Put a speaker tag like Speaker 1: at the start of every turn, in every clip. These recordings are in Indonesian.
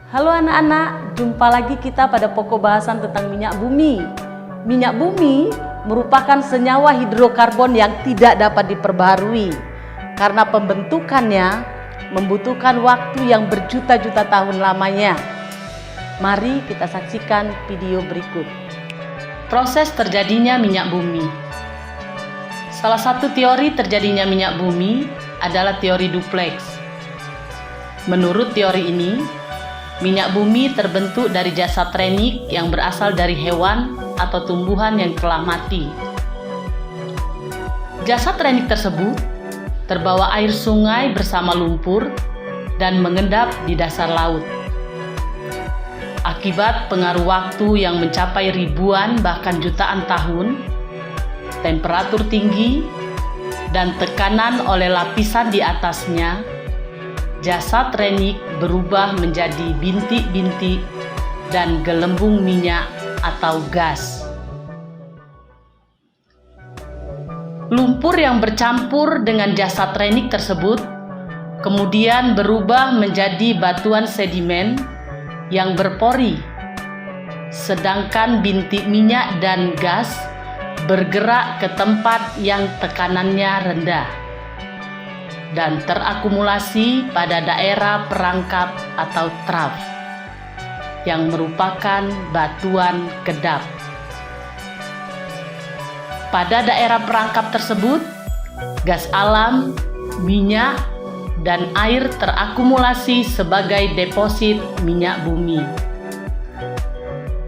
Speaker 1: Halo anak-anak, jumpa lagi kita pada pokok bahasan tentang minyak bumi. Minyak bumi merupakan senyawa hidrokarbon yang tidak dapat diperbaharui karena pembentukannya membutuhkan waktu yang berjuta-juta tahun lamanya. Mari kita saksikan video berikut. Proses terjadinya minyak bumi. Salah satu teori terjadinya minyak bumi adalah teori duplex. Menurut teori ini, minyak bumi terbentuk dari jasad renik yang berasal dari hewan atau tumbuhan yang telah mati. Jasad renik tersebut terbawa air sungai bersama lumpur dan mengendap di dasar laut. Akibat pengaruh waktu yang mencapai ribuan bahkan jutaan tahun, temperatur tinggi, dan tekanan oleh lapisan di atasnya, jasad renik berubah menjadi bintik-bintik dan gelembung minyak atau gas. Lumpur yang bercampur dengan jasad renik tersebut kemudian berubah menjadi batuan sedimen yang berpori, sedangkan bintik minyak dan gas bergerak ke tempat yang tekanannya rendah dan terakumulasi pada daerah perangkap atau trough yang merupakan batuan kedap. Pada daerah perangkap tersebut, gas alam, minyak, dan air terakumulasi sebagai deposit minyak bumi.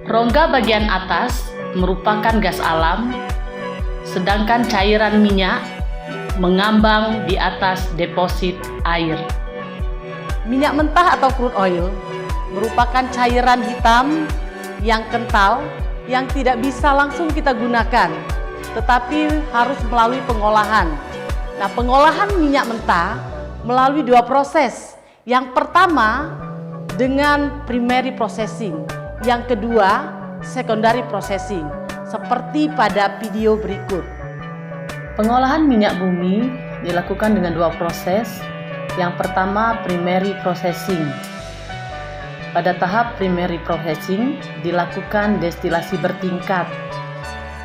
Speaker 1: Rongga bagian atas merupakan gas alam, sedangkan cairan minyak mengambang di atas deposit air. Minyak mentah atau crude oil merupakan cairan hitam yang kental yang tidak bisa langsung kita gunakan, tetapi harus melalui pengolahan. Nah, pengolahan minyak mentah melalui dua proses. Yang pertama dengan primary processing, yang kedua secondary processing, seperti pada video berikut. Pengolahan minyak bumi dilakukan dengan dua proses. Yang pertama, primary processing. Pada tahap primary processing dilakukan destilasi bertingkat,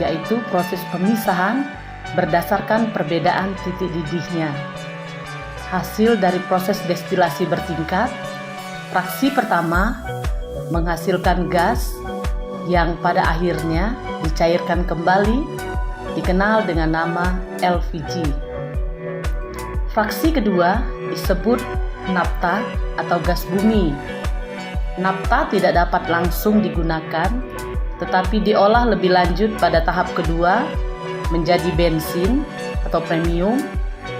Speaker 1: yaitu proses pemisahan berdasarkan perbedaan titik didihnya. Hasil dari proses destilasi bertingkat, fraksi pertama menghasilkan gas yang pada akhirnya dicairkan kembali, dikenal dengan nama LPG. Fraksi kedua disebut nafta atau gas bumi. Nafta tidak dapat langsung digunakan, tetapi diolah lebih lanjut pada tahap kedua menjadi bensin atau premium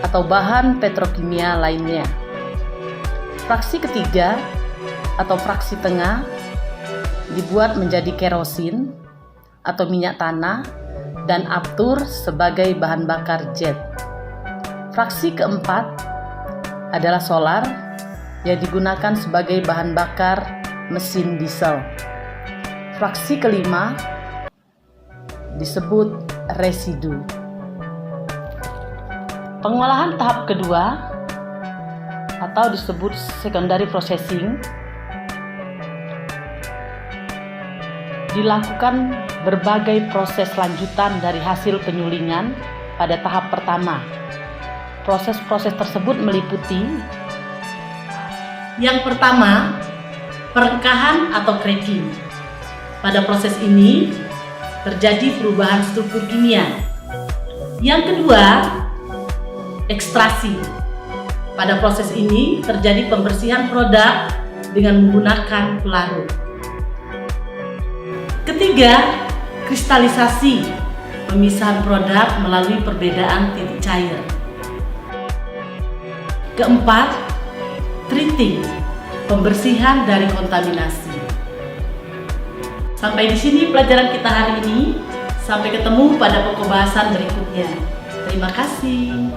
Speaker 1: atau bahan petrokimia lainnya. Fraksi ketiga atau fraksi tengah dibuat menjadi kerosin atau minyak tanah dan aftur sebagai bahan bakar jet. Fraksi keempat adalah solar yang digunakan sebagai bahan bakar mesin diesel. Fraksi kelima disebut residu. Pengolahan tahap kedua atau disebut secondary processing dilakukan berbagai proses lanjutan dari hasil penyulingan pada tahap pertama. Proses-proses tersebut meliputi: yang pertama, perengkahan atau cracking. Pada proses ini terjadi perubahan struktur kimia. Yang kedua, ekstraksi. Pada proses ini terjadi pembersihan produk dengan menggunakan pelarut. Ketiga, kristalisasi, pemisahan produk melalui perbedaan titik cair. Keempat, treating, pembersihan dari kontaminasi. Sampai di sini pelajaran kita hari ini. Sampai ketemu pada pokok bahasan berikutnya. Terima kasih.